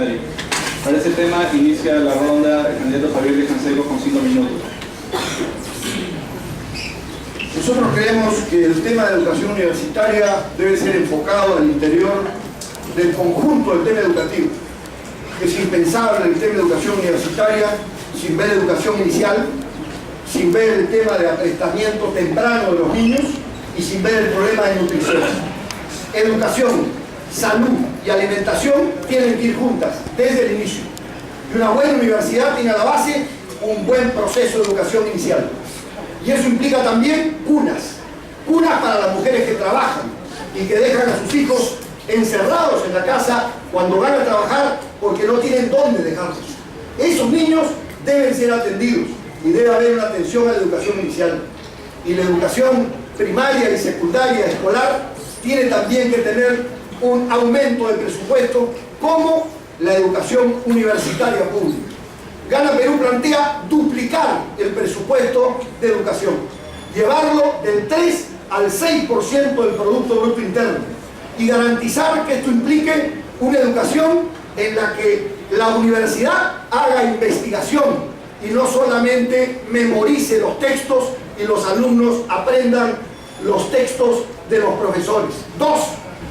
universitario. Para este tema inicia la ronda el candidato Javier de Canseco con 5 minutos. Nosotros creemos que el tema de educación universitaria debe ser enfocado al interior del conjunto del tema educativo. Es impensable el tema de educación universitaria sin ver educación inicial, sin ver el tema de aprestamiento temprano de los niños y sin ver el problema de nutrición. Educación, salud y alimentación tienen que ir juntas desde el inicio. Y una buena universidad tiene a la base un buen proceso de educación inicial. Y eso implica también cunas para las mujeres que trabajan y que dejan a sus hijos encerrados en la casa cuando van a trabajar porque no tienen dónde dejarlos. Esos niños deben ser atendidos y debe haber una atención a la educación inicial. Y la educación primaria y secundaria escolar tiene también que tener un aumento de presupuesto como la educación universitaria pública. Gana Perú plantea duplicar el presupuesto de educación, llevarlo del 3 al 6% del Producto Bruto Interno y garantizar que esto implique una educación en la que la universidad haga investigación y no solamente memorice los textos y los alumnos aprendan los textos de los profesores. 2,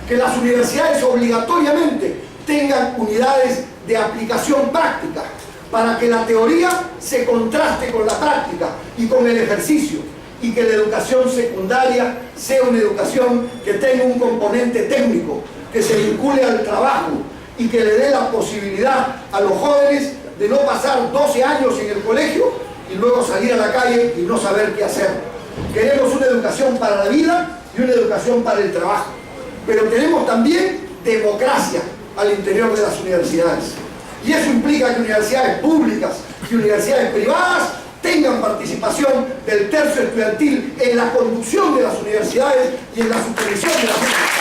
que las universidades obligatoriamente tengan unidades de aplicación práctica para que la teoría se contraste con la práctica y con el ejercicio, y que la educación secundaria sea una educación que tenga un componente técnico, que se vincule al trabajo y que le dé la posibilidad a los jóvenes de no pasar 12 años en el colegio y luego salir a la calle y no saber qué hacer. Queremos una educación para la vida y una educación para el trabajo, pero queremos también democracia al interior de las universidades. Y eso implica que universidades públicas y universidades privadas tengan participación del tercio estudiantil en la conducción de las universidades y en la supervisión de las universidades.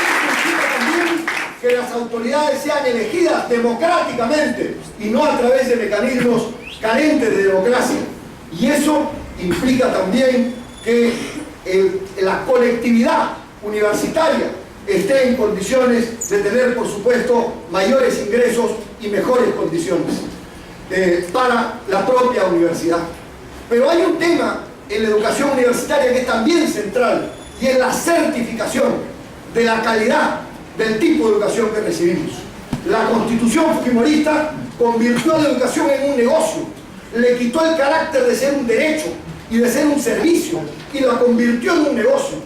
Eso implica también que las autoridades sean elegidas democráticamente y no a través de mecanismos carentes de democracia. Y eso implica también que la colectividad universitaria esté en condiciones de tener, por supuesto, mayores ingresos y mejores condiciones para la propia universidad. Pero hay un tema en la educación universitaria que es también central, y es la certificación de la calidad del tipo de educación que recibimos. La Constitución fujimorista convirtió la educación en un negocio, le quitó el carácter de ser un derecho y de ser un servicio, y la convirtió en un negocio,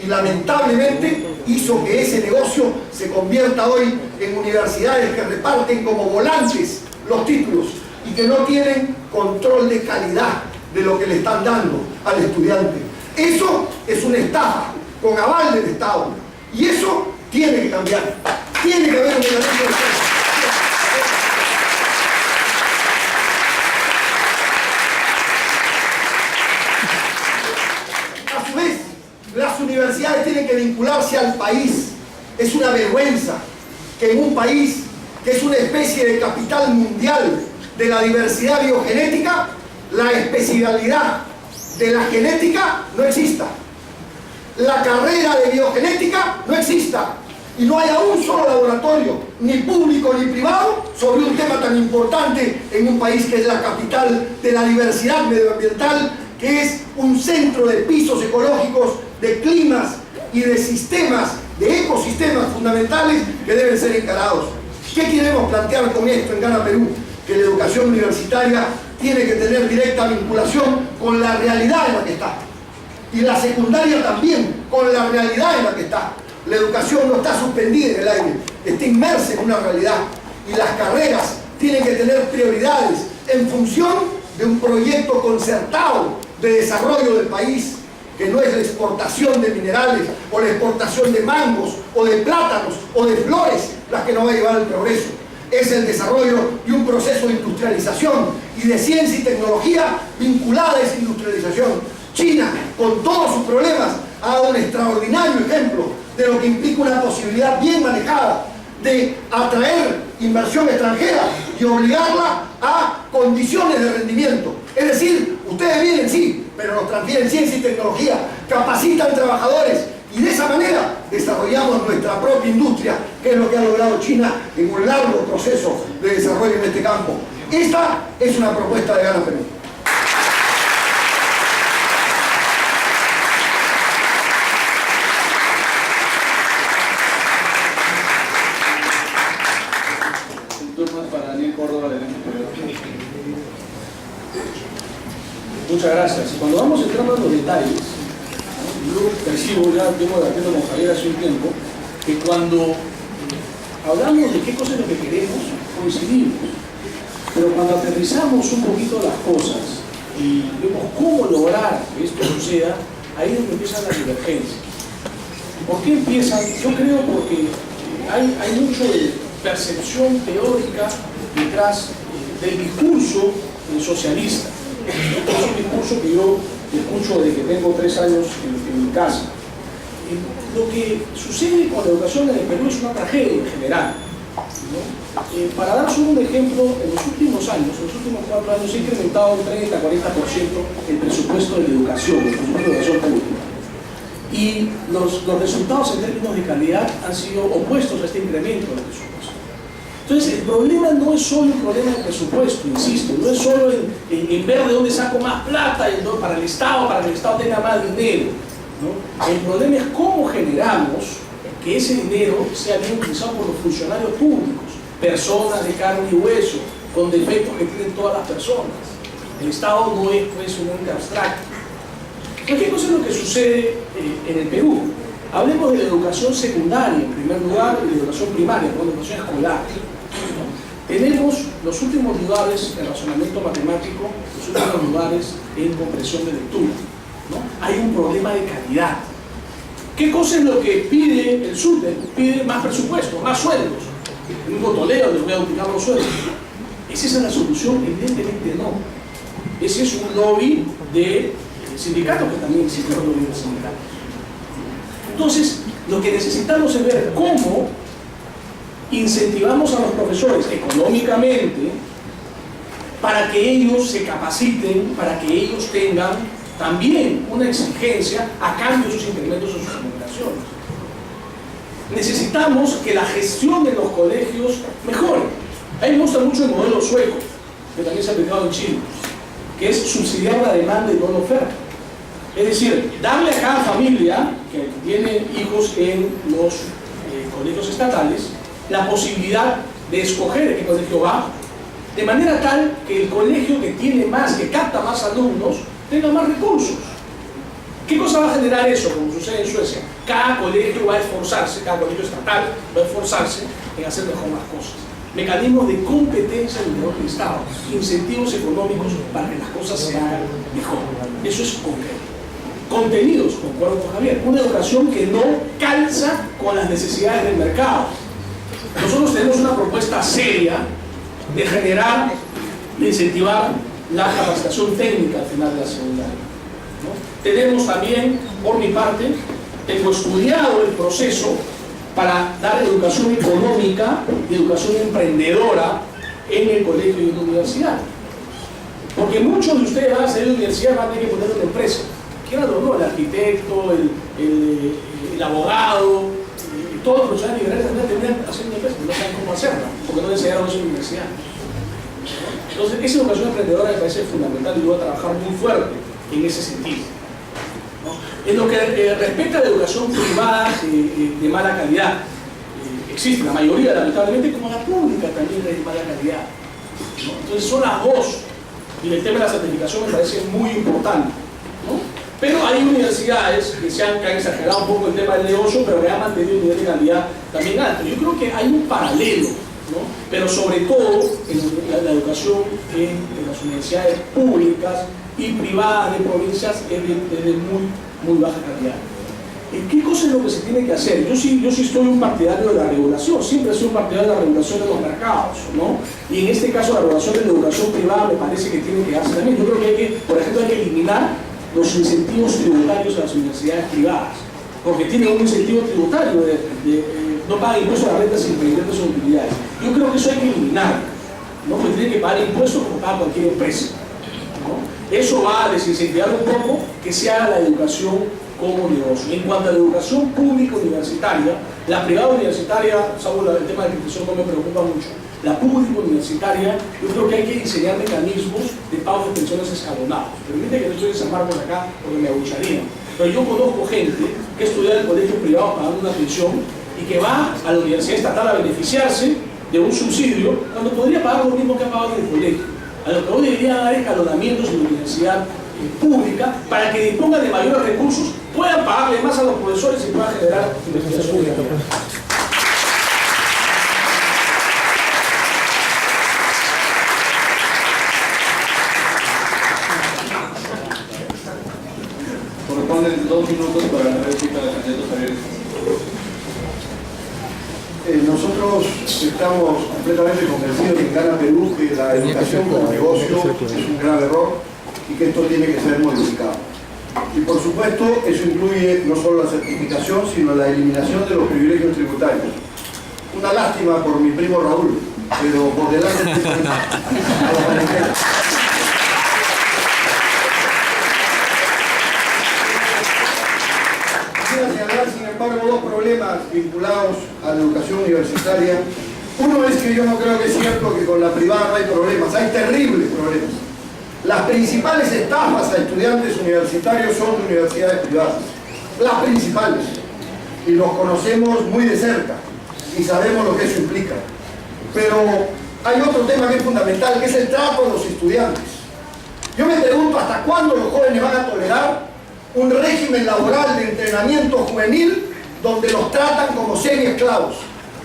y lamentablemente hizo que ese negocio se convierta hoy en universidades que reparten como volantes los títulos y que no tienen control de calidad de lo que le están dando al estudiante. Eso es una estafa con aval del Estado, y eso tiene que cambiar. Tiene que haber un mecanismo de defensa. Las universidades tienen que vincularse al país. Es una vergüenza que en un país que es una especie de capital mundial de la diversidad biogenética, la especialidad de la genética no exista. La carrera de biogenética no exista. Y no haya un solo laboratorio, ni público ni privado, sobre un tema tan importante en un país que es la capital de la diversidad medioambiental, que es un centro de pisos ecológicos, de climas y de sistemas, de ecosistemas fundamentales que deben ser encarados. ¿Qué queremos plantear con esto en Gana Perú? Que la educación universitaria tiene que tener directa vinculación con la realidad en la que está. Y la secundaria también, con la realidad en la que está. La educación no está suspendida en el aire, está inmersa en una realidad. Y las carreras tienen que tener prioridades en función de un proyecto concertado de desarrollo del país, que no es la exportación de minerales o la exportación de mangos o de plátanos o de flores las que nos va a llevar al progreso. Es el desarrollo y un proceso de industrialización y de ciencia y tecnología vinculada a esa industrialización. China, con todos sus problemas, ha dado un extraordinario ejemplo de lo que implica una posibilidad bien manejada de atraer inversión extranjera y obligarla a condiciones de rendimiento. Es decir, ustedes vienen, sí, pero nos transfieren ciencia y tecnología, capacitan trabajadores y de esa manera desarrollamos nuestra propia industria, que es lo que ha logrado China en un largo proceso de desarrollo en este campo. Esta es una propuesta de Gana Perú. Muchas gracias. Y cuando vamos entrando en los detalles, yo percibo, ya vengo debatiendo con Javier hace un tiempo, que cuando hablamos de qué cosa es lo que queremos, coincidimos. Pero cuando aterrizamos un poquito las cosas y vemos cómo lograr que esto suceda, ahí es donde empiezan las divergencias. ¿Por qué empiezan? Yo creo porque hay mucho de percepción teórica detrás del discurso socialista. Es un discurso que yo escucho desde que tengo 3 años en mi casa. Lo que sucede con la educación en el Perú es una tragedia en general, ¿no? Para dar solo un ejemplo, en los últimos años, en los últimos 4 años, se ha incrementado un 30-40% el presupuesto de la educación, el presupuesto de educación pública. Y los resultados en términos de calidad han sido opuestos a este incremento del presupuesto. Entonces, el problema no es solo un problema de presupuesto, insisto, no es solo en ver de dónde saco más plata para el Estado tenga más dinero, ¿no? El problema es cómo generamos que ese dinero sea bien utilizado por los funcionarios públicos, personas de carne y hueso, con defectos que tienen todas las personas. El Estado no es pues un ente abstracto. Entonces, ¿qué cosa es lo que sucede en el Perú? Hablemos de la educación secundaria, en primer lugar, y de la educación primaria, ¿no? La educación escolar. Tenemos los últimos lugares en razonamiento matemático, los últimos lugares en comprensión de lectura, ¿no? Hay un problema de calidad. ¿Qué cosa es lo que pide el SUTE? Pide más presupuesto, más sueldos. En un botoleo les voy a duplicar los sueldos. ¿Es esa la solución? Evidentemente no. Ese es un lobby de sindicatos, que también existen los lobbies de sindicatos. Entonces, lo que necesitamos es ver cómo incentivamos a los profesores económicamente para que ellos se capaciten, para que ellos tengan también una exigencia a cambio de sus incrementos en sus comunicaciones. Necesitamos que la gestión de los colegios mejore. A mí me gusta mucho el modelo sueco, que también se ha aplicado en Chile, que es subsidiar la demanda y no la oferta. Es decir, darle a cada familia que tiene hijos en los colegios estatales la posibilidad de escoger a qué colegio va, de manera tal que el colegio que tiene más, que capta más alumnos, tenga más recursos. ¿Qué cosa va a generar eso, como sucede en Suecia? Cada colegio va a esforzarse, cada colegio estatal va a esforzarse en hacer mejor las cosas. Mecanismos de competencia en el Estado, incentivos económicos para que las cosas se hagan mejor. Eso es concreto. Contenidos, concuerdo con Javier, una educación que no calza con las necesidades del mercado. Nosotros tenemos una propuesta seria de generar, de incentivar la capacitación técnica al final de la secundaria, ¿no? Tenemos también, por mi parte, tengo estudiado el proceso para dar educación económica y educación emprendedora en el colegio y en la universidad. Porque muchos de ustedes van a salir de la universidad y van a tener que poner una empresa. Quieran o no, el arquitecto, el abogado, todos los profesionales liberales también tendrían que hacer una empresa, no saben cómo hacerla, porque no enseñaron eso en la universidad. Entonces, esa educación emprendedora me parece fundamental y voy a trabajar muy fuerte en ese sentido, ¿no? En lo que respecta a la educación privada de mala calidad, existe la mayoría, lamentablemente, como la pública también es de mala calidad, ¿no? Entonces, son las dos, y el tema de la certificación me parece muy importante, ¿no? Pero hay universidades que han exagerado un poco el tema del negocio, pero que han mantenido un nivel de calidad también alto. Yo creo que hay un paralelo, ¿no? Pero sobre todo en la educación en las universidades públicas y privadas de provincias es de muy baja calidad. ¿Qué cosa es lo que se tiene que hacer? Yo sí estoy un partidario de la regulación, siempre he sido un partidario de la regulación de los mercados, ¿no? Y en este caso la regulación de la educación privada me parece que tiene que darse también. Yo creo que hay que, por ejemplo, hay que eliminar los incentivos tributarios a las universidades privadas, porque tienen un incentivo tributario no pagan impuestos a la renta sin prever sus utilidades. Yo creo que eso hay que eliminar, ¿no? Porque tienen que pagar impuestos como paga cualquier empresa, ¿no? Eso va a desincentivar un poco que se haga la educación como negocio. En cuanto a la educación pública universitaria, la privada universitaria, Saúl, el tema de la inscripción no me preocupa mucho. La pública universitaria, yo creo que hay que diseñar mecanismos de pago de pensiones escalonados. Permite que no estoy desarmando acá porque me abucharía. Pero yo conozco gente que estudia en el colegio privado pagando una pensión y que va a la universidad estatal a beneficiarse de un subsidio cuando podría pagar lo mismo que ha pagado en el colegio. A lo que hoy debería dar escalonamientos en la universidad pública para que dispongan de mayores recursos, puedan pagarle más a los profesores y puedan generar investigación pública. Corresponden 2 minutos para la réplica del candidato Javier. Nosotros estamos completamente convencidos en Gana Perú que la educación como negocio es un grave error y que esto tiene que ser modificado. Y por supuesto, eso incluye no solo la certificación, sino la eliminación de los privilegios tributarios. Una lástima por mi primo Raúl, pero por delante a la manejera. Quisiera señalar, sin embargo, dos problemas vinculados a la educación universitaria. Uno es que yo no creo que es cierto que con la privada no hay problemas, hay terribles problemas. Las principales estafas a estudiantes universitarios son de universidades privadas, las principales, y los conocemos muy de cerca y sabemos lo que eso implica. Pero hay otro tema que es fundamental, que es el trato de los estudiantes. Yo me pregunto hasta cuándo los jóvenes van a tolerar un régimen laboral de entrenamiento juvenil donde los tratan como semi-esclavos,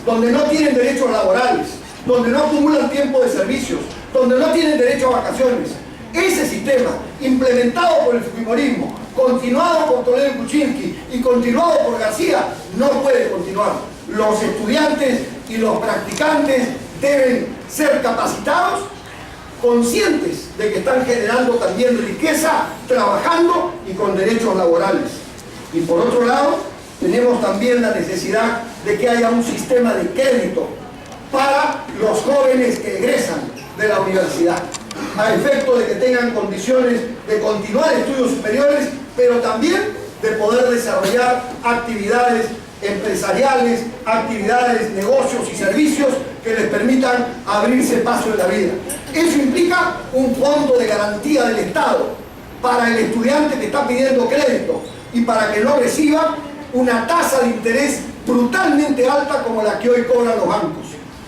donde no tienen derechos laborales, donde no acumulan tiempo de servicios, donde no tienen derecho a vacaciones. Ese sistema, implementado por el fujimorismo, continuado por Toledo y Kuczynski y continuado por García, no puede continuar. Los estudiantes y los practicantes deben ser capacitados, conscientes de que están generando también riqueza, trabajando y con derechos laborales. Y por otro lado, tenemos también la necesidad de que haya un sistema de crédito para los jóvenes que egresan de la universidad, a efecto de que tengan condiciones de continuar estudios superiores, pero también de poder desarrollar actividades empresariales, actividades, negocios y servicios que les permitan abrirse paso en la vida. Eso implica un fondo de garantía del Estado para el estudiante que está pidiendo crédito y para que no reciba una tasa de interés brutalmente alta como la que hoy cobran los bancos.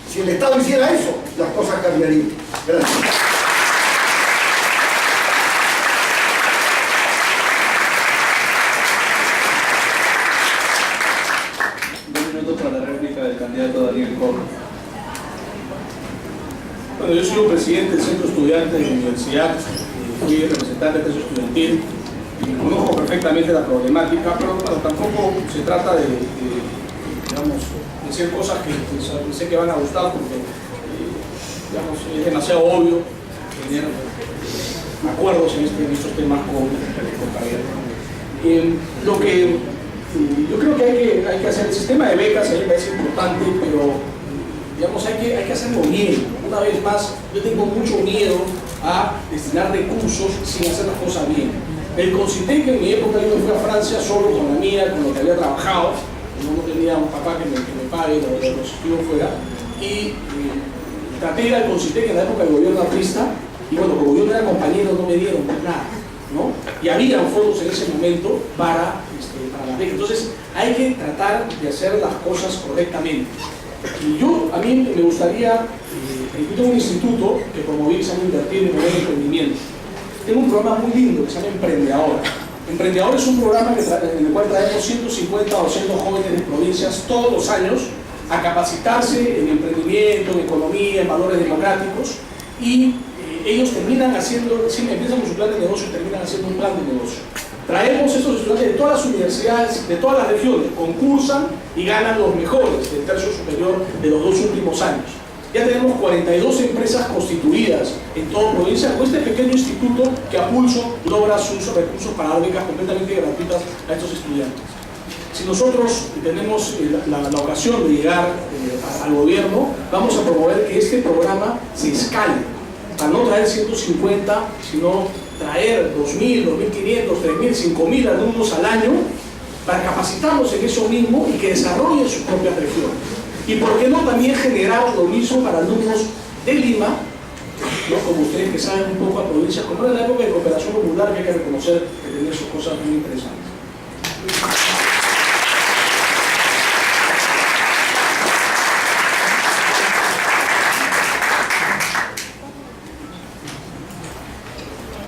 Si el Estado hiciera eso, las cosas cambiarían. Gracias. Para la réplica del candidato Daniel Corro. Bueno, yo soy un presidente del Centro Estudiante de la Universidad, fui representante del Centro Estudiantil y conozco perfectamente la problemática, pero bueno, tampoco se trata de decir cosas que sé que van a gustar porque digamos, es demasiado obvio tener acuerdos en estos temas con lo que yo creo que hay que hacer el sistema de becas, a mí me parece importante, pero digamos, hay que hacerlo bien. Una vez más, yo tengo mucho miedo a destinar recursos sin hacer las cosas bien. El Concitec, en mi época yo me fui a Francia solo con la mía, con lo que había trabajado, no tenía un papá que me pague los estudios fuera, y traté de ir al Concitec en la época del gobierno aprista, y bueno, como yo no era compañero no me dieron nada, ¿no? Y había fondos en ese momento para la beca. Entonces hay que tratar de hacer las cosas correctamente. Y a mí me gustaría, yo tengo un instituto que promoviza invertir en modelo de emprendimiento. Tengo un programa muy lindo que se llama Emprendedor. Emprendedor es un programa en el cual traemos 150 o 200 jóvenes de provincias todos los años a capacitarse en emprendimiento, en economía, en valores democráticos, y ellos terminan haciendo, empiezan con su plan de negocio y terminan haciendo un plan de negocio. Traemos estos estudiantes de todas las universidades, de todas las regiones, concursan y ganan los mejores del tercio superior de los 2 últimos años. Ya tenemos 42 empresas constituidas en toda provincia con este pequeño instituto que a pulso logra sus recursos para dar becas completamente gratuitas a estos estudiantes. Si nosotros tenemos la ocasión de llegar al gobierno, vamos a promover que este programa se escale, para no traer 150, sino traer 2.000, 2.500, 3.000, 5.000 alumnos al año para capacitarlos en eso mismo y que desarrollen sus propias regiones. Y por qué no también generar lo mismo para alumnos de Lima, ¿no? Como ustedes que saben un poco a provincias como en la época de cooperación popular, que hay que reconocer que tenía sus cosas muy interesantes.